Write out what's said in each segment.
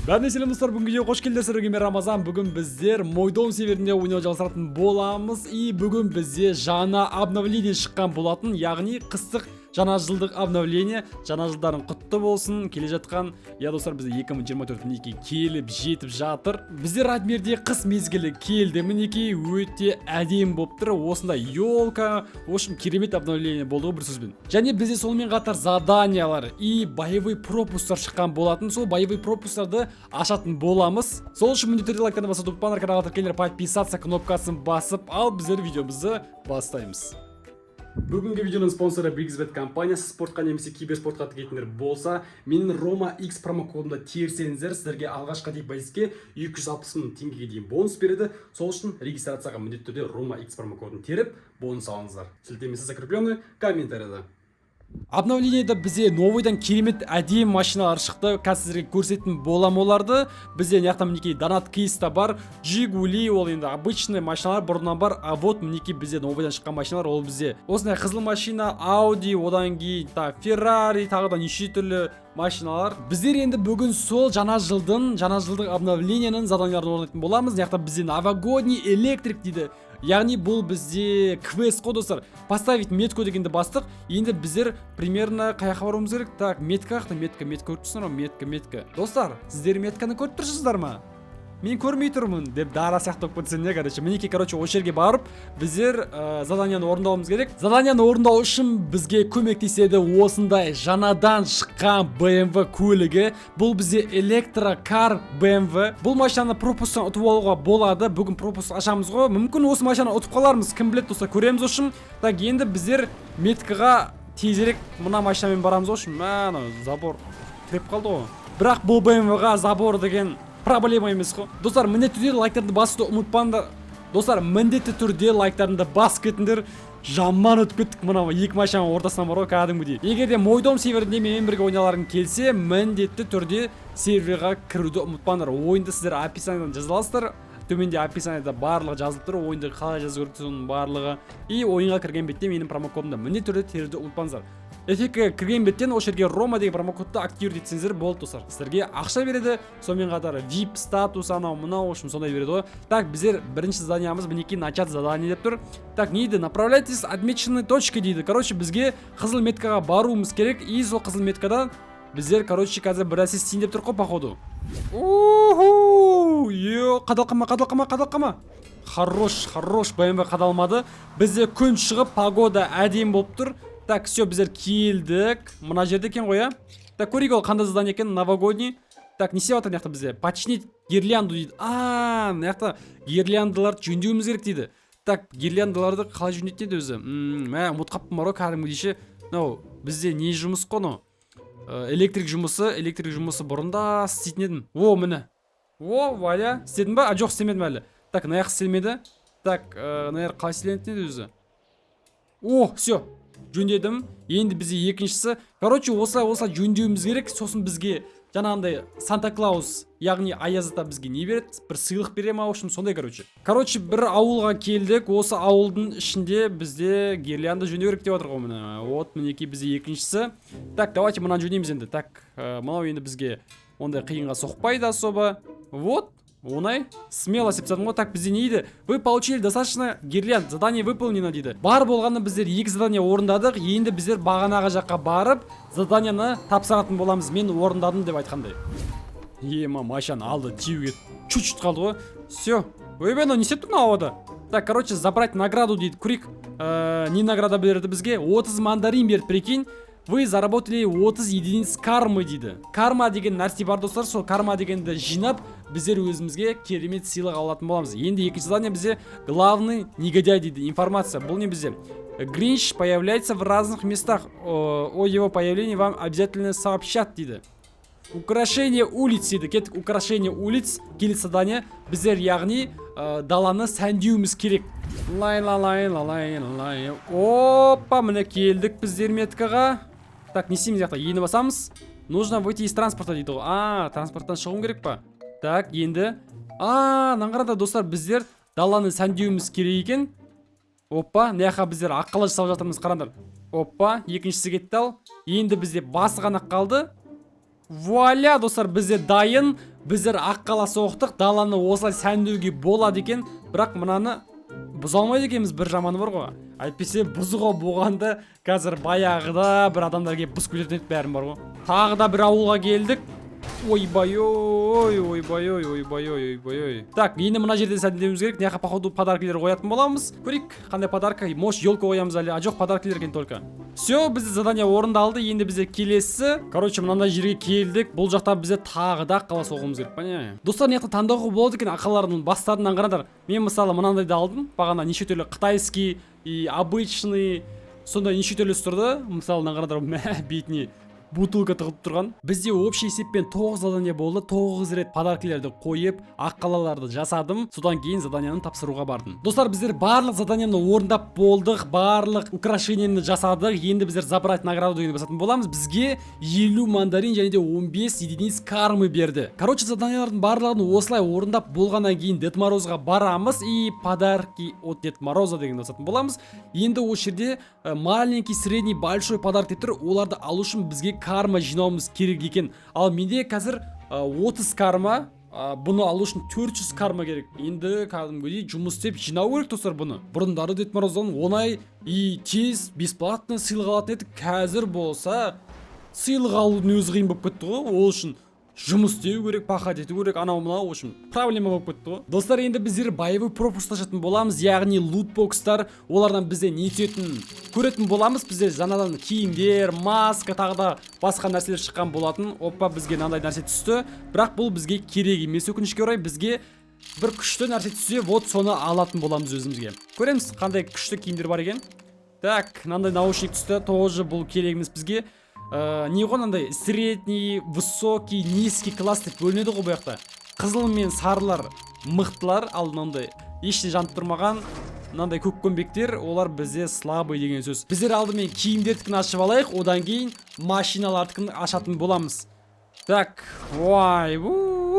Бәріне сәлем достар, бүгінгі видеоға қош келдіңіздер. Мен Рамазан. Бүгін біздер Мойдом серверінде ойнау жалғастыратын боламыз. И бүгін бізде жаңа обновление шыққан болатын, яғни қыстық жаңа жылдық обновление. Жаңа жылдарын құтты болсын. Келе жатқан, я достар, бізде 2024 мінекей келіп жетіп жатыр. Бізде Радмирде қыс мезгілі келді. Мінекей өте әдемі болып тұр. Осындай елка, в общем, керемет обновление болды бір сөзбен. Және бізде сонымен қатар заданиялар и боевой пропустар шыққан болатын. Сол боевой пропустарды ашатын боламыз. Сол үшін міндетті түрде лайктарды басып ұмытпаңдар, каналға тіркеліңдер, подписаться кнопкасын басып, ал біздер видеомызды бастаймыз. Бүгінгі видеоның спонсоры BiggsBet компаниясы. Спортқа немесе киберспортқа тігетіндер болса, менің Roma X промокодымда терсеңіздер, сіздерге алғашқы депозитке 260 000 теңгеге дейін бонус береді. Сол үшін регистрацияға міндетті түрде Roma X промокодын теріп, бонус алыңыздар. Сілтемесі закрепленный комментарийда. Обновлениеде бізде новойдан керемет әдемі машиналар шықты. Қазір сіздерге көрсететін болам оларды. Бізде яқтан мінекей Донат Кейста бар, Жигули, ол енді обычный машиналар бұрыннан бар. А вот мінекей бізде новойдан шыққан машиналар, ол бізде осындай қызыл машина, Audi, одан кейін Ferrari, тағы да неше түрлі машиналар. Біздер енді бүгін сол жаңа жылдық обновлениенің заданияларын орындайтын боламыз. Яқтан бізде новогодний электрик дейді. Яғни бұл бізде квест қой достар. Поставить метку дегенді бастық. Енді біздер примерно қаяққа баруымыз керек. Так, метка көріп тұрсыңдар ма? Метка. Достар, сіздер метканы көріп тұрсыздар ма? Мен көрмей тұрмын деп дара сияқты болып кетсең не, короче. Мінекей, короче, осы жерге барып, біздер заданияны орындауымыз керек. Заданияны орындау үшін бізге көмектеседі осындай жаңадан шыққан BMW көлігі. Бұл бізде электрокар BMW. Бұл машинаны пропусттан ұтып алуға болады. Бүгін пропуск ашамыз ғой. Мүмкін осы машинаны ұтып қалармыз. Кім біледі достар, көреміз үшін. Так, енді біздер меткаға тезірек мына машинамен барамыз үшін. Мә, забор тіреп қалды ғой. Бірақ бұл BMW-ға забор деген проблема емес қой. Достар, міндетті түрде лайктарды басуды ұмытпаңдар. Достар, міндетті түрде лайктарыңды басып кетіңдер. Жаман өтіп кеттік мына екі машинаның ортасынан бар ғой, кәдімгідей. Егер де Мойдом серверінде менімен бірге ойналарың келсе, міндетті түрде серверға кіруді ұмытпаңдар. Ойынды сіздер описаниедан жаза аласыздар. Төменде описаниеда барлығы жазылып тұр. Ойынды қалай жазу керек соның барлығы. И ойынға кірген бетте менің промокодымда міндетті түрде теруді ұмытпаңыздар. Эфикке кірген беттен ол жерге Roma деген промокодты активировать етсеңіздер болды достар. Сіздерге ақша береді, сонымен қатар VIP статус анау мынау, в общем, сондай береді ғой. Так, біздер бірінші заданиямыз мінекей начать задание деп тұр. Так, не дейді? Направляйтесь отмеченной точке дейді. Короче, бізге қызыл меткаға баруымыз керек. И сол қызыл меткадан біздер, короче, қазір бір нәрсе істейін деп тұр ғой, походу. Қадалқама. Хорош, BMW қадалмады. Бізде күн шығып, погода әдемі болып тұр. Так, все, біздер келдік. Мына жерде екен ғой, Так, көрейік ол қандай задание екен, новогодний. Так, не істеп жатыр мына жақта бізде? Починить гирлянду дейді. Мына жақта гирляндаларды жөндеуіміз керек дейді. Так, гирляндаларды қалай жөндейтін еді өзі? Ұмытып қаппын бар ғой, кәдімгідейше. Бізде не жұмыс қой? Электрик жұмысы бұрында істейтін едім. Міне. Валя, істедің ба? Жоқ, істемедім әлі. Так, мына жақ істелмеді. Так, мына жақ қалай істеленетін еді өзі? Все. Жөндедім. Енді бізде екіншісі. Короче, осылай жөндеуіміз керек. Сосын бізге жаңағындай Санта-Клаус, яғни Аяз ата бізге не береді? Бір сыйлық бере ма, в общем, сондай, короче, бір ауылға келдік. Осы ауылдың ішінде бізде гирлянда жөндеу керек деп отыр ғой міне. Вот, мінекей бізде екіншісі. Так, давайте мынаны жөндейміз енді. Так, мынау енді бізге ондай қиынға соқпайды особо. Вот. Оңай, смело септсадым ғой. Так, бізде не дейді? Вы получили достаточно гирлянд, задание выполнено дейді. Бар болғанда біздер екі задание орындадық. Енді біздер бағанағы жаққа барып, заданияны тапсыратын боламыз. Мен орындадым деп айтқандай. Машина алды, тиюге чуть-чуть қалды ғой. Все. Не істеп тұрмын ауада. Так, короче, забрать награду дейді. Күрек, не награда берді бізге? 30 мандарин берді, прикинь. Вы заработали 30 единиц кармы дейді. Карма деген нәрсе бар достар, сол карма дегенді жинап, біздер өзімізге керемет сыйлық алатын боламыз. Енді екінші задание бізде главный негодяй дейді. Информация. Бұл не бізде? Гринч появляется в разных местах. О его появлении вам обязательно сообщат дейді. Украшение улиц дейді. Кеттік, украшение улиц. Келесі задание. Біздер яғни даланы сәндеуіміз керек. Опа, міне келдік біздер меткаға. Так, не істейміз жақта, ені басамыз. Нужно выйти из транспорта дейді ғой. Транспорттан шығуым керек па? Так, енді. Наңғарада достар, біздер даланы сәндеуіміз керек екен. Опа, неяқа біздер ақылы жасап жатырмыз, қараңдар. Опа, екіншісі кетті ал. Енді бізде басы ғана қалды. Вуаля, достар, бізде дайын Біздер аққала соқтық, даланы осылай сәндеуге болады екен, бірақ мынаны бұза алмайды екенбіз, бір жаманы бар ғой. Әйтпесе бұзуға болғанда қазір баяғыда бір адамдар келіп бұзып кететін еді, бәрін бар ғой. Тағы да бір ауылға келдік. Ойбай-ой, ойбай-ой, ойбай-ой, ойбай-ой. Так, енді мына жерде сәндеуіміз керек. Мына жаққа походу подаркалар қоятын боламыз. Көрейік, қандай подарка? Может, елка қоямыз әлі? А жоқ, подаркалар екен только. Все, бізде задание орындалды. Енді бізде келесі. Короче, мынандай жерге келдік. Бұл жақта бізде тағы да аққала соғуымыз керек, понял? Достар, мына жақта таңдауға болады екен аққалардың бастарынан қараңдар. Мен мысалы мынандайды алдым. Бағана неше түрлі қытайский и обычный, сондай неше түрлі тұрды. Мысалы қараңдар, бетіне бутылка тығып тұрған. Бізде общий есеппен 9 задание болды. 9 рет подаркаларды қойып, аққалаларды жасадым. Содан кейін заданияны тапсыруға бардым. Достар, біздер барлық заданияны орындап болдық, барлық украшениені жасадық. Енді біздер забрать награду дегенді басатын боламыз. Бізге 50 мандарин және де 15 единиц кармы берді. Короче, заданиялардың барлығын осылай орындап болғаннан кейін Дед Морозға барамыз и подарки от Дед Мороза дегенді басатын боламыз. Енді осы жерде маленький, средний, большой подарок деп тұр. Оларды алу үшін бізге карма жинауымыз керек екен. Ал менде қазір 30 карма, бұны алу үшін 400 карма керек. Енді кәдімгідей жұмыс істеп жинау керек достар бұны. Бұрындары Дед Мороздан оңай и тез бесплатно сыйлық алатын едік. Қазір болса сыйлық алудың өзі қиын болып кетті ғой. Ол үшін жұмыс істеу керек, пахать ету керек, анау мынау, общем, проблема болып кетті ғой. Достар, енді біздер боевой пропуск ашатын боламыз, яғни лутбокстар, олардан бізде не түсетінін көретін боламыз. Бізде жаңадан киімдер, маска, тағы да басқа нәрселер шыққан болатын. Опа, бізге мынандай нәрсе түсті, бірақ бұл бізге керек емес. Өкінішке орай бізге бір күшті нәрсе түссе, вот соны алатын боламыз өзімізге. Көреміз қандай күшті киімдер бар екен. Так, мынандай наушник түсті, тоже бұл керек емес бізге. Не ғой мынандай средний, высокий, низкий класс деп бөлінеді ғой бұл жақта. Қызыл мен сарылар мықтылар, ал мынандай ештеңе жанып тұрмаған мынандай көккөмбектер, олар бізде слабый деген сөз. Біздер алдымен киімдердікін ашып алайық, одан кейін машиналардікін ашатын боламыз. Так, ой,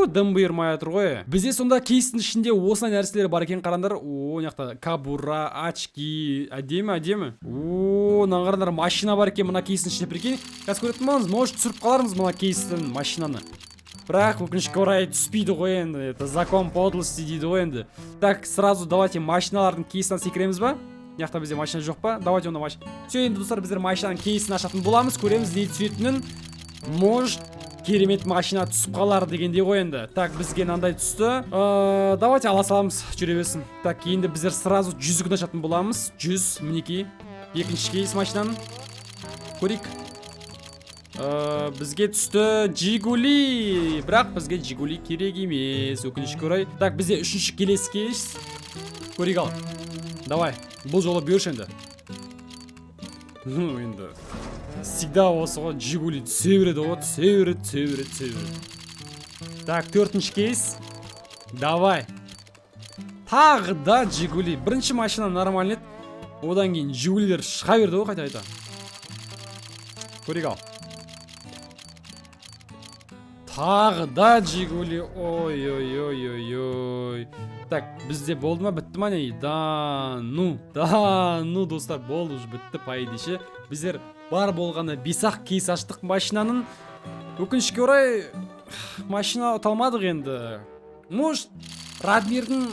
дым бұйырмай жатыр ғой. Бізде сонда кейстің ішінде осындай нәрселер бар екен, қараңдар. О, мынаяқта кабура, очки, әдемі. О, мына қараңдар, машина бар екен мына кейстің ішінде, прикинь. Қазір көретін боламыз, может түсіріп қалармыз мына кейстің машинаны. Бірақ өкінішке орай түспейді ғой енді. Это закон подлости дейді ғой енді. Так, сразу давайте машиналардың кейсінен секіреміз ба? Мынаяқта бізде машина жоқ па? Давайте оны машина. Все, енді достар, біздер машинаның кейсін ашатын боламыз, көреміз не түсетінін. Может керемет машина түсіп қалар дегендей ғой енді. Так, бізге мынандай түсті. Давайте ала саламыз, жүре берсін. Так, енді біздер сразу 100-ін ашатын боламыз. 100, мінекей. Екінші кейс машинаның. Көрейік. Бізге түсті Жигули. Бірақ бізге Жигули керек емес, өкінішке орай. Так, бізде үшінші келесі кейс. Көрейік ал. Давай, бұл жолы бұйыршы енді. Ну, енді всегда осы ғой Жигули түсе береді ғой, түсе береді. Так, төртінші кейс. Давай. Тағы да Жигули. Бірінші машина нормальный еді. Одан кейін Жигулилер шыға берді ғой қайта. Көрейік ал. Тағы да Жигули. Ой. Так, бізде болды ма, бітті ма не? Да, ну, достар, болды, уже бітті, пайдеше. Біздер бар болғаны 5-ақ кейс аштық машинаның. Өкінішке орай машина ұталмадық енді. Может, Радмирдің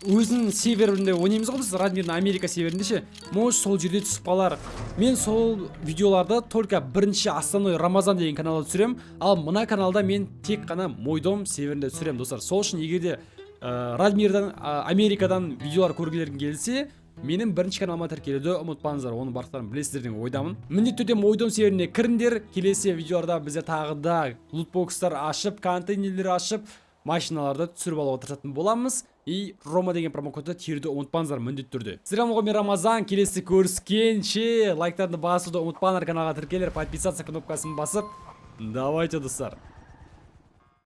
өзінің северінде ойнаймыз ғой біз, Радмирдің Америка северінде ше. Может, сол жерде түсіп қалар. Мен сол видеоларды только бірінші Астана Рамазан деген каналда түсірем, ал мына каналда мен тек қана Мой дом северінде түсірем, достар. Сол үшін егерде Радмирдан, Америкадан видеолар көргілерің келсе, менің бірінші каналыма тіркелуді ұмытпаңыздар, оның барлықтарын білесіздер деген ойдамын. Міндетті түрде Мой дом северіне кіріңдер. Келесі видеоларда бізде тағы да лутбокстар ашып, контейнерлер ашып, машиналарды түсіріп алуға тырысатын боламыз. И Рома деген промокодты теруді ұмытпаңыздар міндетті түрде. Сіздермен ғой мен Рамазан, келесі көріскенше лайктарды басуды ұмытпаңдар, каналға тіркелер, подписаться кнопкасын басып. Давайте, достар.